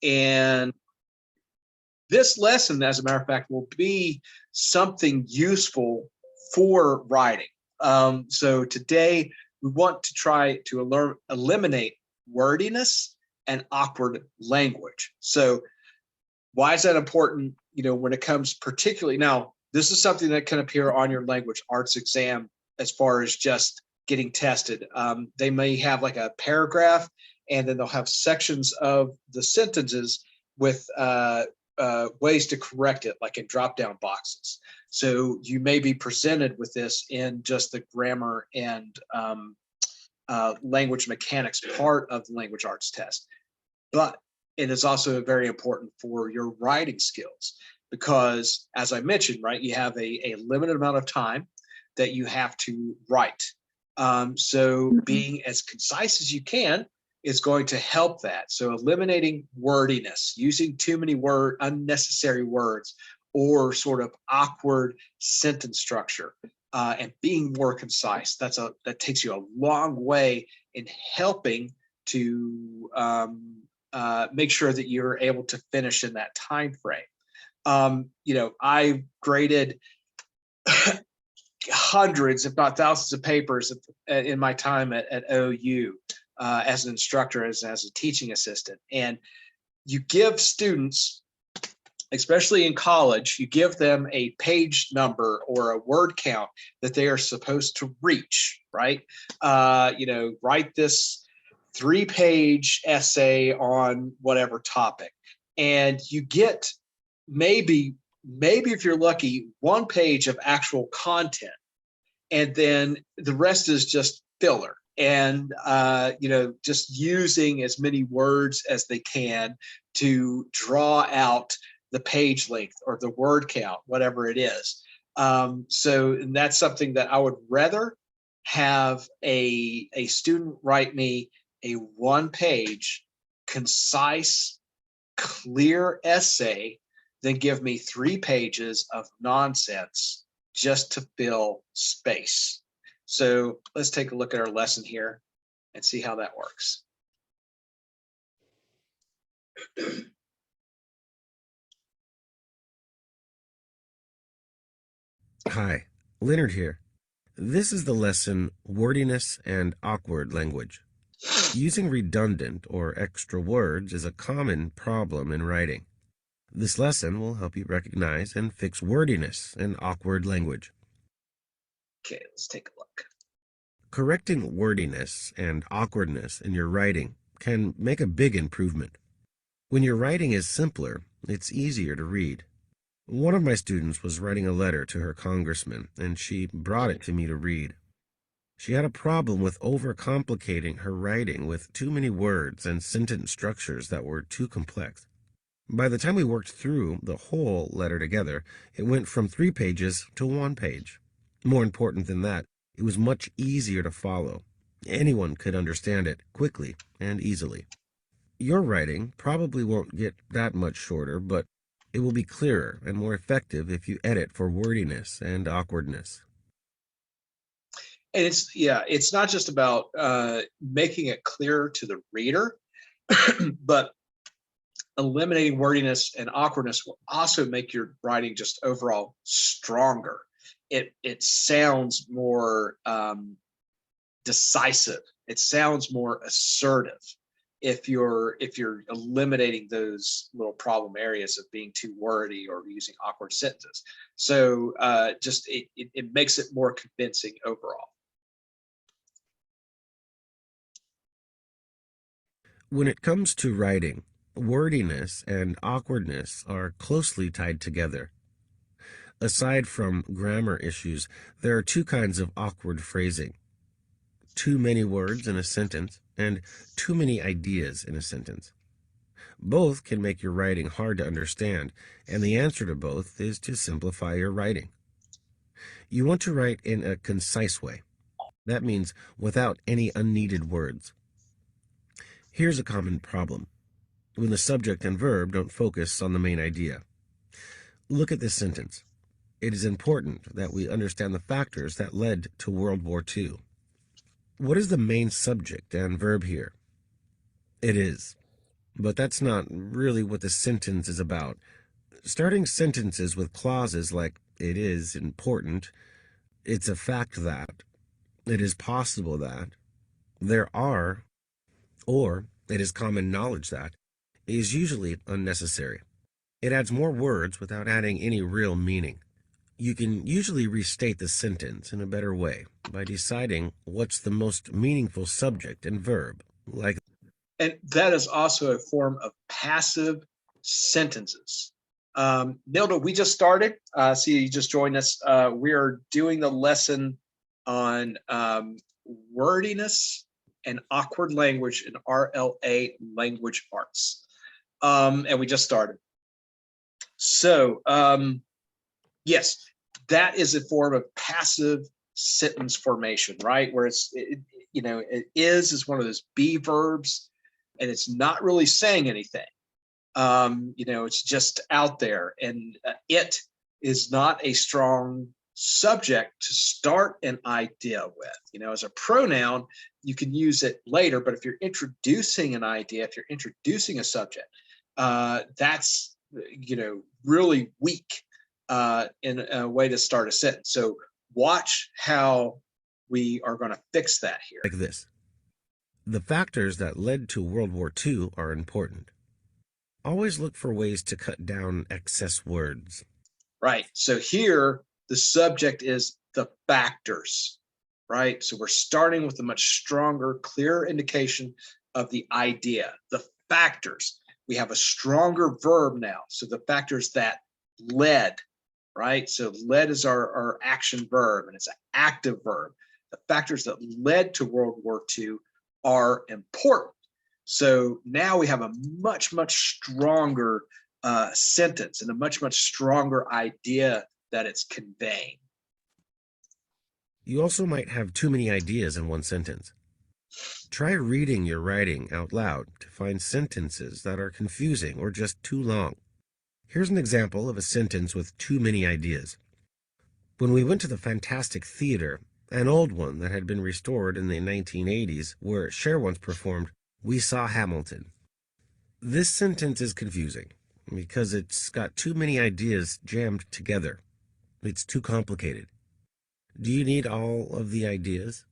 And this lesson, as a matter of fact, will be something useful for writing. So today we want to try to eliminate wordiness and awkward language. So why is that important? When it comes particularly now, this is something that can appear on your language arts exam as far as just getting tested. They may have like a paragraph, and then they'll have sections of the sentences with ways to correct it, like in drop-down boxes. So you may be presented with this in just the grammar and language mechanics part of the language arts test. But it is also very important for your writing skills because, as I mentioned, right, you have a limited amount of time that you have to write. So being as concise as you can is going to help that. So eliminating wordiness, using too many unnecessary words, or sort of awkward sentence structure, and being more concise. That takes you a long way in helping to make sure that you're able to finish in that time frame. I graded hundreds, if not thousands, of papers in my time at OU as an instructor, as a teaching assistant. And you give students, especially in college, you give them a page number or a word count that they are supposed to reach, right? Write this 3-page essay on whatever topic. And you get maybe if you're lucky, 1 page of actual content. And then the rest is just filler. And, just using as many words as they can to draw out the page length or the word count, whatever it is. And that's something that I would rather have a student write me a 1-page, concise, clear essay than give me 3 pages of nonsense just to fill space. So let's take a look at our lesson here and see how that works. Hi, Leonard here. This is the lesson Wordiness and Awkward Language. Using redundant or extra words is a common problem in writing. This lesson will help you recognize and fix wordiness and awkward language. Okay, let's take a look. Correcting wordiness and awkwardness in your writing can make a big improvement. When your writing is simpler, it's easier to read. One of my students was writing a letter to her congressman, and she brought it to me to read. She had a problem with overcomplicating her writing with too many words and sentence structures that were too complex. By the time we worked through the whole letter together, it went from 3 pages to 1 page. More important than that, it was much easier to follow. Anyone could understand it quickly and easily. Your writing probably won't get that much shorter, but it will be clearer and more effective if you edit for wordiness and awkwardness. And it's not just about making it clearer to the reader, but eliminating wordiness and awkwardness will also make your writing just overall stronger. It sounds more decisive. It sounds more assertive if you're eliminating those little problem areas of being too wordy or using awkward sentences. So it makes it more convincing overall. When it comes to writing, wordiness and awkwardness are closely tied together. Aside from grammar issues, there are 2 kinds of awkward phrasing: too many words in a sentence and too many ideas in a sentence. Both can make your writing hard to understand, and the answer to both is to simplify your writing. You want to write in a concise way. That means without any unneeded words. Here's a common problem: when the subject and verb don't focus on the main idea. Look at this sentence. It is important that we understand the factors that led to World War II. What is the main subject and verb here? It is But that's not really what the sentence is about. Starting sentences with clauses like "it is important," "it's a fact that," "it is possible that," "there are," or "it is common knowledge that," is usually unnecessary. It adds more words without adding any real meaning. You can usually restate the sentence in a better way by deciding what's the most meaningful subject and verb, like. And that is also a form of passive sentences. Nilda, we just started. See, you just joined us. We are doing the lesson on wordiness and awkward language in RLA language arts. And we just started. So, yes, that is a form of passive sentence formation, right? Where it is one of those be verbs, and it's not really saying anything. It's just out there, and it is not a strong subject to start an idea with. As a pronoun, you can use it later, but if you're introducing an idea, if you're introducing a subject, that's really weak in a way to start a sentence. So watch how we are going to fix that here. Like this. The factors that led to World War II are important. Always look for ways to cut down excess words. Right. So here, the subject is the factors, right? So we're starting with a much stronger, clearer indication of the idea, the factors. We have a stronger verb now. So the factors that led, right? So led is our action verb, and it's an active verb. The factors that led to World War II are important. So now we have a much, much stronger sentence and a much, much stronger idea that it's conveying. You also might have too many ideas in one sentence. Try reading your writing out loud to find sentences that are confusing or just too long. Here's an example of a sentence with too many ideas. When we went to the Fantastic Theater, an old one that had been restored in the 1980s, where Cher once performed, we saw Hamilton. This sentence is confusing because it's got too many ideas jammed together. It's too complicated. Do you need all of the ideas?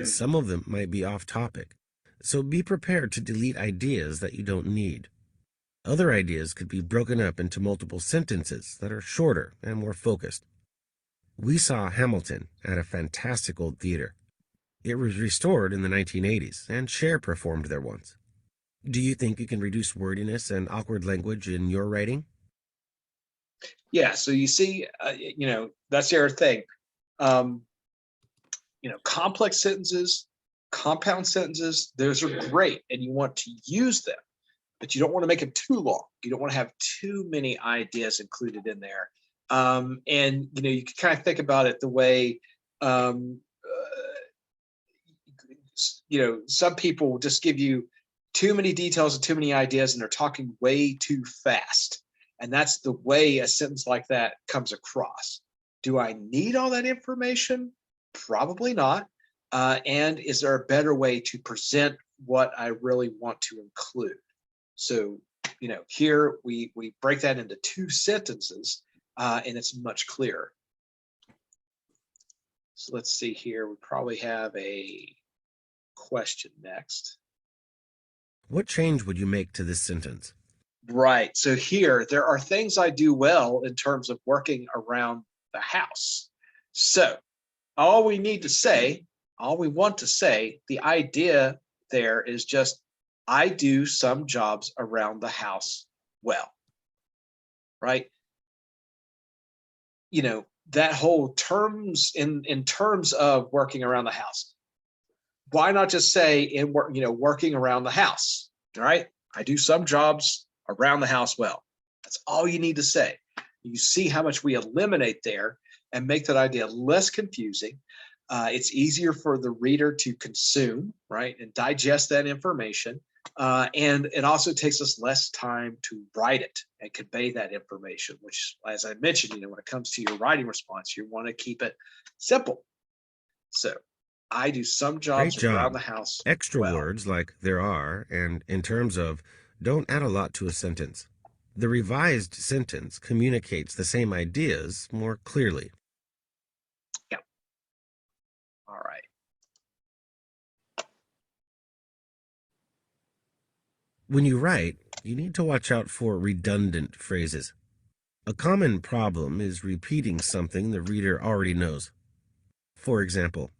Some of them might be off topic, so be prepared to delete ideas that you don't need. Other ideas could be broken up into multiple sentences that are shorter and more focused. We saw Hamilton at a fantastic old theater. It was restored in the 1980s, and Cher performed there once. Do you think you can reduce wordiness and awkward language in your writing? Yeah, so you see, that's the other thing. Complex sentences, compound sentences, those are great, and you want to use them, but you don't want to make them too long. You don't want to have too many ideas included in there. And you can kind of think about it the way some people will just give you too many details and too many ideas, and they're talking way too fast. And that's the way a sentence like that comes across. Do I need all that information? Probably not. And is there a better way to present what I really want to include? So, here we break that into two sentences, and it's much clearer. So let's see here. We probably have a question next. What change would you make to this sentence? Right. So here, there are things I do well in terms of working around the house. So all we want to say, the idea there is just, I do some jobs around the house well, right? That whole terms in terms of working around the house. Why not just say working around the house, all right? I do some jobs around the house well. That's all you need to say. You see how much we eliminate there and make that idea less confusing. It's easier for the reader to consume, right, and digest that information. And it also takes us less time to write it and convey that information, which, as I mentioned, when it comes to your writing response, you want to keep it simple. So I do some jobs Great around job. the house Extra well. words like "there are" and "in terms of" don't add a lot to a sentence. The revised sentence communicates the same ideas more clearly. Yeah. All right. When you write, you need to watch out for redundant phrases. A common problem is repeating something the reader already knows. For example,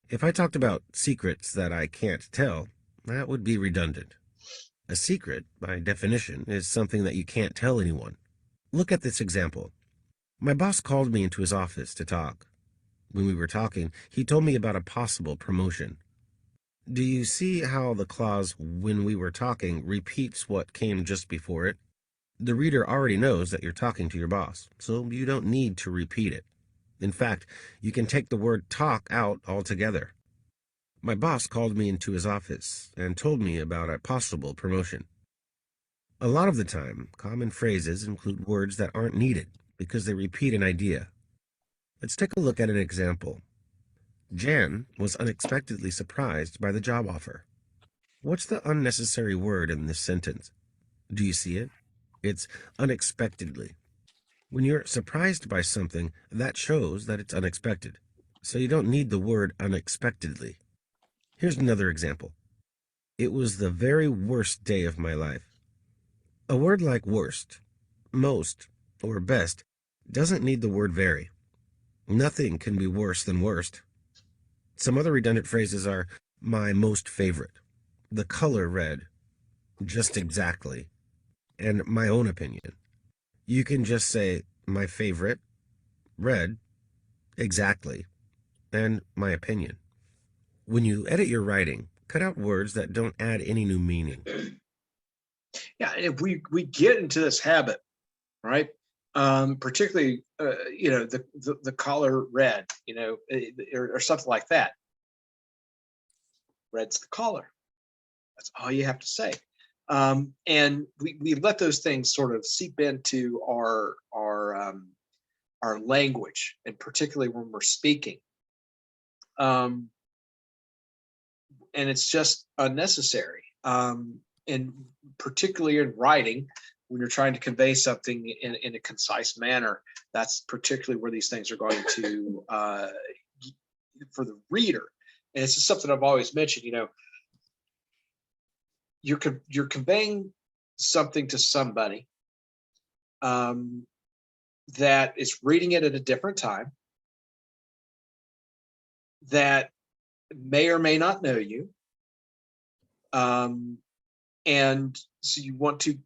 if I talked about secrets that I can't tell, that would be redundant. A secret, by definition, is something that you can't tell anyone. Look at this example. My boss called me into his office to talk. When we were talking, he told me about a possible promotion. Do you see how the clause "when we were talking" repeats what came just before it? The reader already knows that you're talking to your boss, so you don't need to repeat it. In fact, you can take the word "talk" out altogether. My boss called me into his office and told me about a possible promotion. A lot of the time, common phrases include words that aren't needed because they repeat an idea. Let's take a look at an example. Jan was unexpectedly surprised by the job offer. What's the unnecessary word in this sentence? Do you see it? It's unexpectedly. When you're surprised by something, that shows that it's unexpected. So you don't need the word unexpectedly. Here's another example. It was the very worst day of my life. A word like worst, most, or best doesn't need the word very. Nothing can be worse than worst. Some other redundant phrases are my most favorite, the color red, just exactly, and my own opinion. You can just say my favorite, red, exactly, and my opinion. When you edit your writing, cut out words that don't add any new meaning. Yeah, if we get into this habit, right? Particularly, the color red, or something like that. Red's the color. That's all you have to say. And we let those things sort of seep into our language, and particularly when we're speaking. And it's just unnecessary. And particularly in writing, when you're trying to convey something in a concise manner, that's particularly where these things are going to, for the reader. And it's just something I've always mentioned, you're conveying something to somebody that is reading it at a different time, that may or may not know you. And so you want to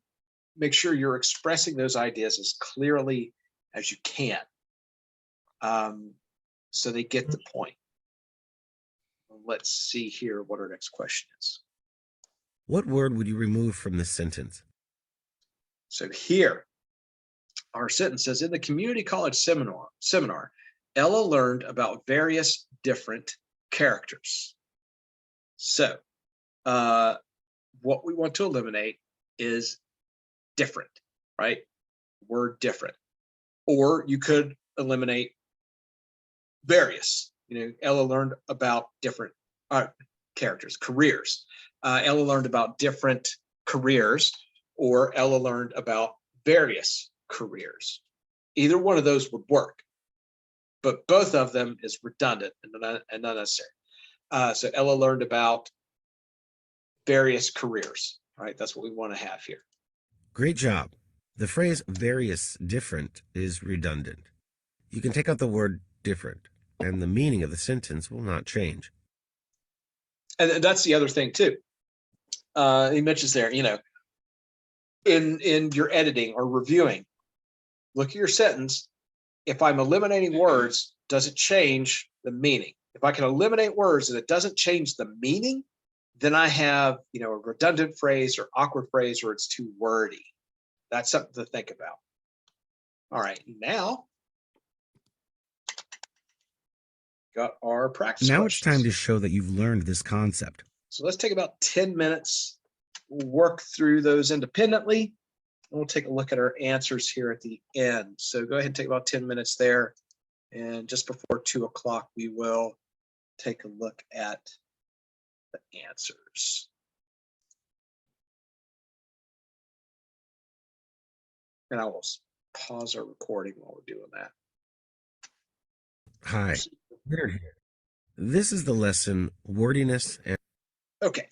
make sure you're expressing those ideas as clearly as you can, so they get the point. Let's see here what our next question is. What word would you remove from this sentence? So here, our sentence says, in the community college seminar, Ella learned about various different characters. So what we want to eliminate is different, right? Word different. Or you could eliminate various. Ella learned about different characters, careers. Ella learned about different careers, or Ella learned about various careers. Either one of those would work, but both of them is redundant and unnecessary. So Ella learned about various careers, right? That's what we want to have here. Great job. The phrase various different is redundant. You can take out the word different, and the meaning of the sentence will not change. And that's the other thing too. He mentions there, in your editing or reviewing, look at your sentence. If I'm eliminating words, does it change the meaning? If I can eliminate words and it doesn't change the meaning, then I have, a redundant phrase or awkward phrase, or it's too wordy. That's something to think about. All right, now got our practice Now questions. it's time to show that you've learned this concept. So let's take about 10 minutes. We'll work through those independently. And we'll take a look at our answers here at the end. So go ahead and take about 10 minutes there. And just before 2 o'clock, we will take a look at the answers. And I will pause our recording while we're doing that. Hi, Leonard here. This is the lesson Wordiness and Okay,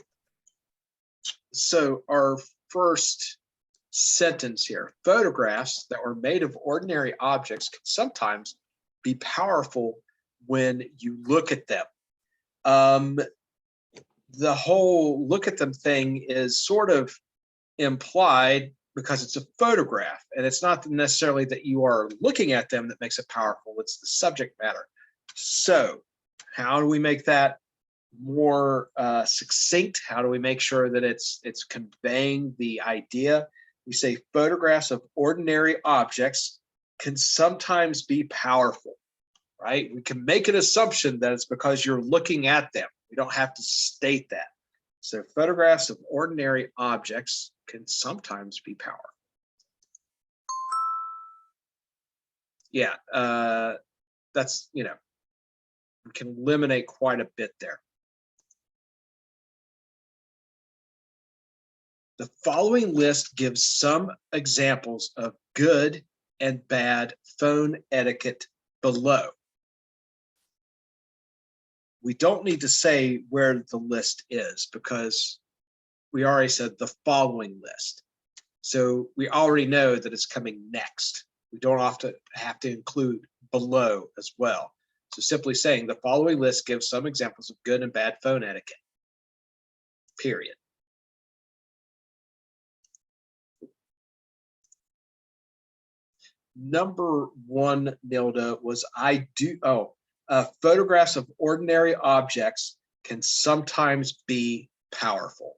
so our first sentence here: photographs that were made of ordinary objects can sometimes be powerful when you look at them. The whole look at them thing is sort of implied because it's a photograph, and it's not necessarily that you are looking at them that makes it powerful, it's the subject matter. So how do we make that more succinct? How do we make sure that it's conveying the idea? We say photographs of ordinary objects can sometimes be powerful, right? We can make an assumption that it's because you're looking at them. We don't have to state that. So photographs of ordinary objects can sometimes be powerful. Yeah, that's, we can eliminate quite a bit there. The following list gives some examples of good and bad phone etiquette below. We don't need to say where the list is because we already said the following list. So we already know that it's coming next. We don't have to include below as well. So simply saying the following list gives some examples of good and bad phone etiquette, period. Number one, Nilda, was photographs of ordinary objects can sometimes be powerful.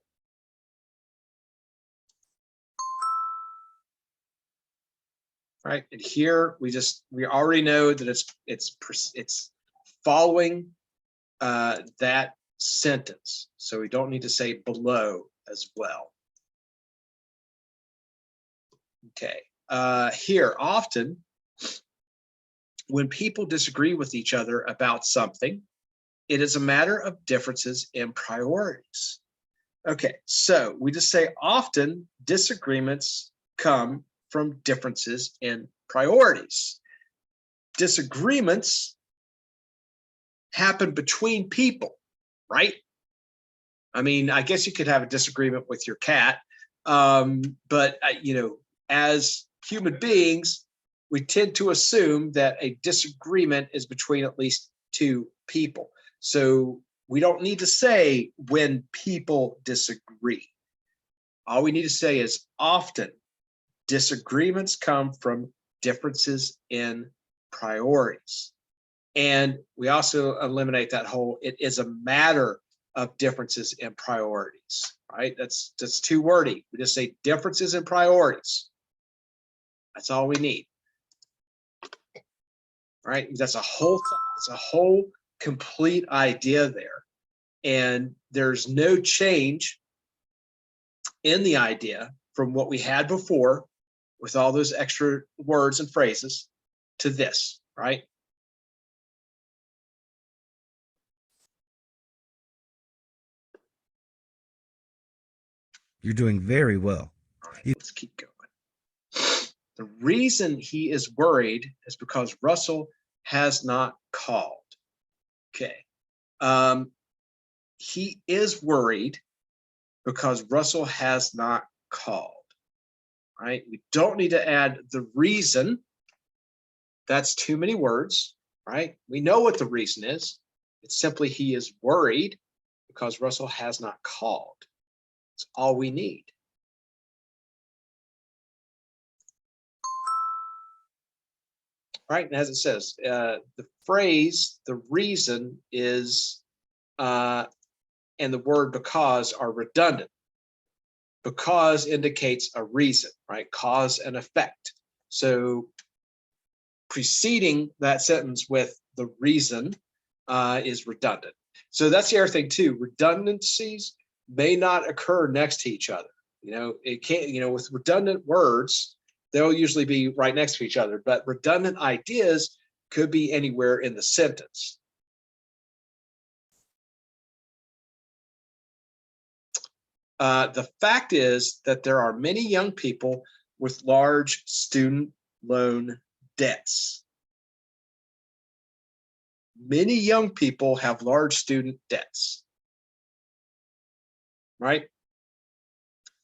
Right, and here we already know that it's following that sentence, so we don't need to say below as well. Okay, here, often when people disagree with each other about something, it is a matter of differences in priorities. Okay, so we just say often disagreements come from differences in priorities. Disagreements happen between people, right? I mean, I guess you could have a disagreement with your cat, but as human beings, we tend to assume that a disagreement is between at least two people. So we don't need to say when people disagree. All we need to say is often disagreements come from differences in priorities. And we also eliminate that whole, it is a matter of differences in priorities, right? That's too wordy. We just say differences in priorities. That's all we need. Right? That's a whole complete idea there. And there's no change in the idea from what we had before with all those extra words and phrases to this, right? you're doing very well. All right, let's keep going. The reason he is worried is because Russell has not called. Okay. He is worried because Russell has not called. Right? We don't need to add the reason. That's too many words, right? We know what the reason is. It's simply he is worried because Russell has not called. That's all we need. Right, and as it says, the phrase, the reason is, and the word because are redundant. Because indicates a reason, right? Cause and effect. So preceding that sentence with the reason is redundant. So that's the other thing too. Redundancies may not occur next to each other. It can't, with redundant words, they'll usually be right next to each other, but redundant ideas could be anywhere in the sentence. The fact is that there are many young people with large student loan debts. Many young people have large student debts, right?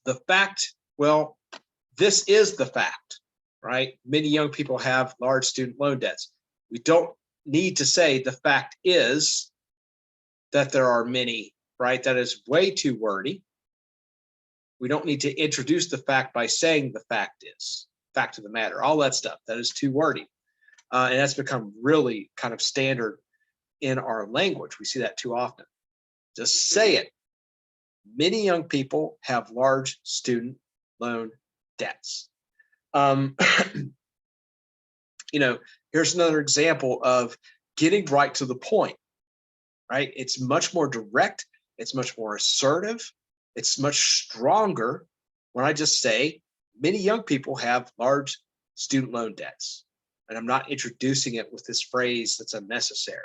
The fact, well, this is the fact, right? Many young people have large student loan debts. We don't need to say the fact is that there are many, right? That is way too wordy. We don't need to introduce the fact by saying the fact is, fact of the matter, all that stuff. That is too wordy. And that's become really kind of standard in our language. We see that too often. Just say it. Many young people have large student loan debts. Here's another example of getting right to the point, right? It's much more direct. It's much more assertive. It's much stronger when I just say many young people have large student loan debts. And I'm not introducing it with this phrase that's unnecessary.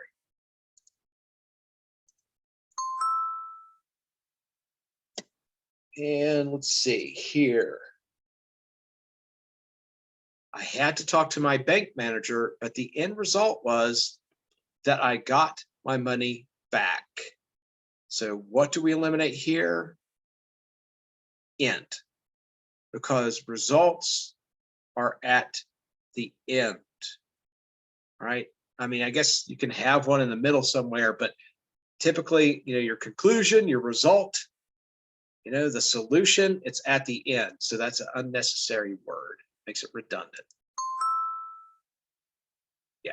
And let's see here. I had to talk to my bank manager, but the end result was that I got my money back. So what do we eliminate here? End, because results are at the end, right? I mean, I guess you can have one in the middle somewhere, but typically, your conclusion, your result, the solution, it's at the end. So that's an unnecessary word, makes it redundant. Yeah.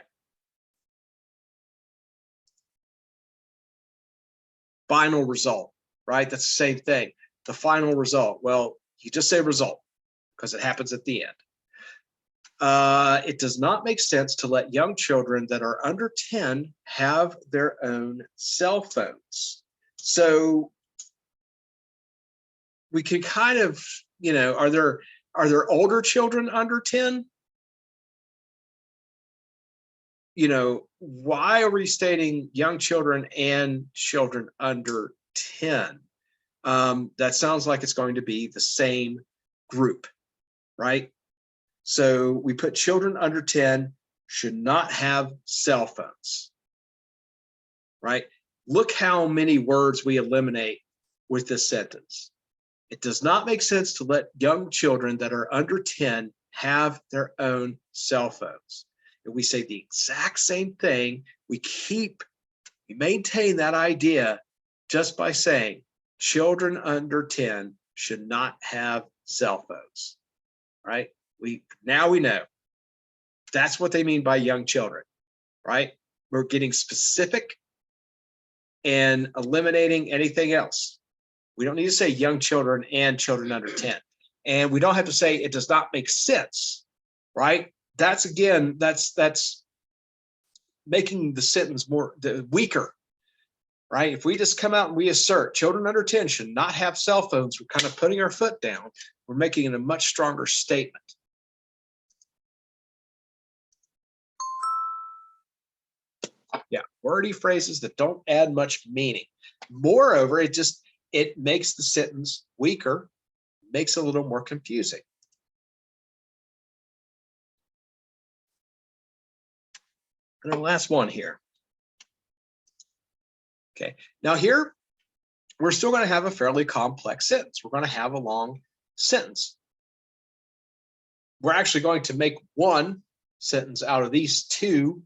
Final result, right? That's the same thing. The final result. Well, you just say result because it happens at the end. It does not make sense to let young children that are under 10 have their own cell phones. So we can kind of, are there older children under 10? Why are we stating young children and children under 10? That sounds like it's going to be the same group, right? So we put children under 10 should not have cell phones, right? Look how many words we eliminate with this sentence. It does not make sense to let young children that are under 10 have their own cell phones. And we say the exact same thing. We maintain that idea just by saying children under 10 should not have cell phones, right? Now we know that's what they mean by young children, right? We're getting specific and eliminating anything else. We don't need to say young children and children under 10. And we don't have to say it does not make sense, right? That's making the sentence weaker, right? If we just come out and we assert children under 10 should not have cell phones, we're kind of putting our foot down. We're making it a much stronger statement. Yeah, wordy phrases that don't add much meaning. Moreover, it makes the sentence weaker, makes it a little more confusing. And the last one here. Okay, now here, we're still going to have a fairly complex sentence. We're going to have a long sentence. We're actually going to make one sentence out of these two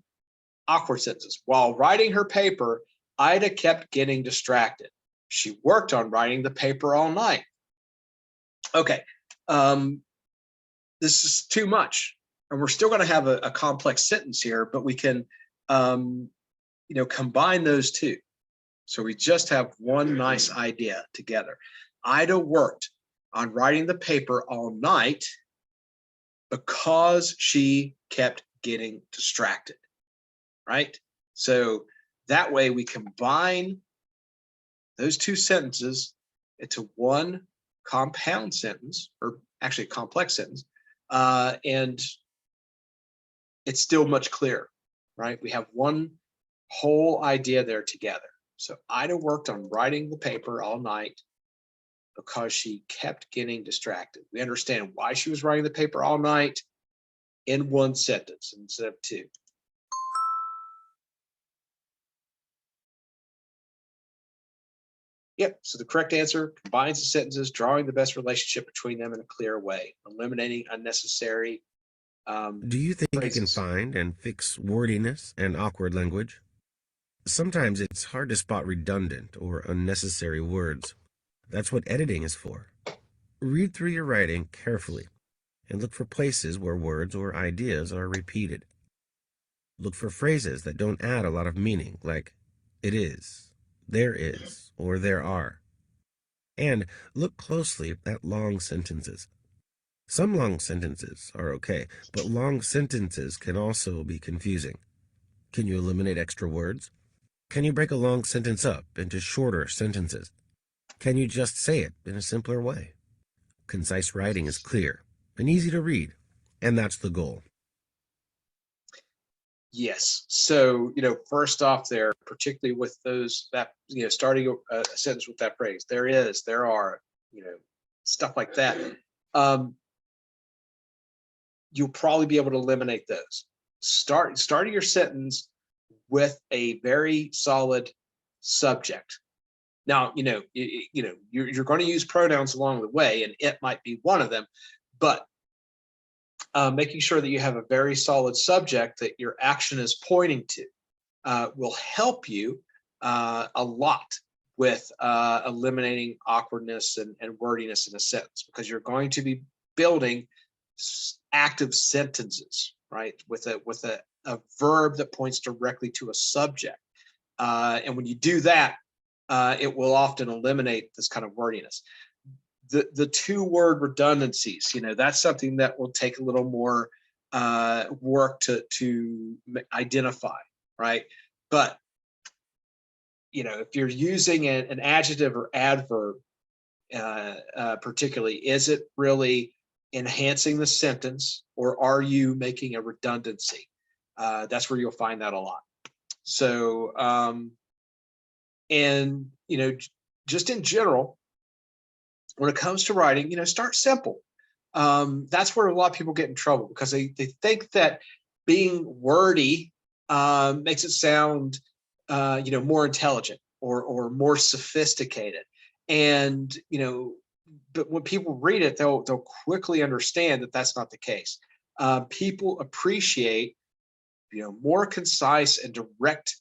awkward sentences. While writing her paper, Ida kept getting distracted. She worked on writing the paper all night. Okay, this is too much. And we're still going to have a complex sentence here, but we can, combine those two. So we just have one nice idea together. Ida worked on writing the paper all night because she kept getting distracted, right? So that way we combine those two sentences into one compound sentence, or actually a complex sentence, and it's still much clearer, right? We have one whole idea there together. So Ida worked on writing the paper all night because she kept getting distracted. We understand why she was writing the paper all night in one sentence instead of two. Yep, so the correct answer combines the sentences, drawing the best relationship between them in a clear way, eliminating unnecessary Do you think you can phrases. find and fix wordiness and awkward language? Sometimes it's hard to spot redundant or unnecessary words. That's what editing is for. Read through your writing carefully and look for places where words or ideas are repeated. Look for phrases that don't add a lot of meaning, like it is, or there are. And look closely at long sentences. Some long sentences are okay, but long sentences can also be confusing. Can you eliminate extra words? Can you break a long sentence up into shorter sentences? Can you just say it in a simpler way? Concise writing is clear and easy to read, and that's the goal. Yes. So, first off there, particularly with starting a sentence with that phrase, there is, there are, stuff like that. You'll probably be able to eliminate those. Starting your sentence with a very solid subject. Now, you're going to use pronouns along the way, and it might be one of them, but making sure that you have a very solid subject that your action is pointing to will help you a lot with eliminating awkwardness and wordiness in a sentence, because you're going to be building active sentences, right? With a verb that points directly to a subject. And when you do that, it will often eliminate this kind of wordiness. The two-word redundancies, that's something that will take a little more work to identify, right? But if you're using an adjective or adverb, particularly, is it really enhancing the sentence, or are you making a redundancy? That's where you'll find that a lot. So, and just in general, when it comes to writing, start simple. That's where a lot of people get in trouble, because they think that being wordy makes it sound more intelligent or more sophisticated. And but when people read it, they'll quickly understand that that's not the case. People appreciate more concise and direct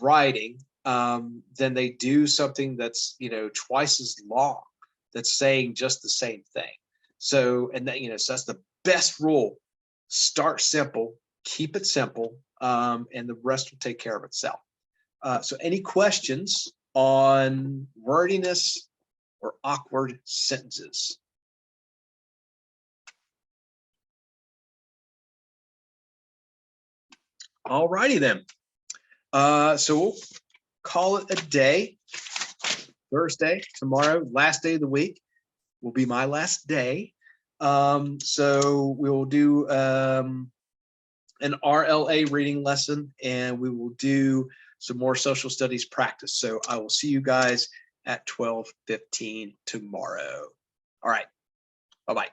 writing than they do something that's twice as long, that's saying just the same thing. So, and that so that's the best rule. Start simple, keep it simple, and the rest will take care of itself. So any questions on wordiness or awkward sentences? All righty then. So we'll call it a day. Thursday, tomorrow, last day of the week, will be my last day. So we will do an RLA reading lesson, and we will do some more social studies practice. So I will see you guys at 12:15 tomorrow. All right. Bye-bye.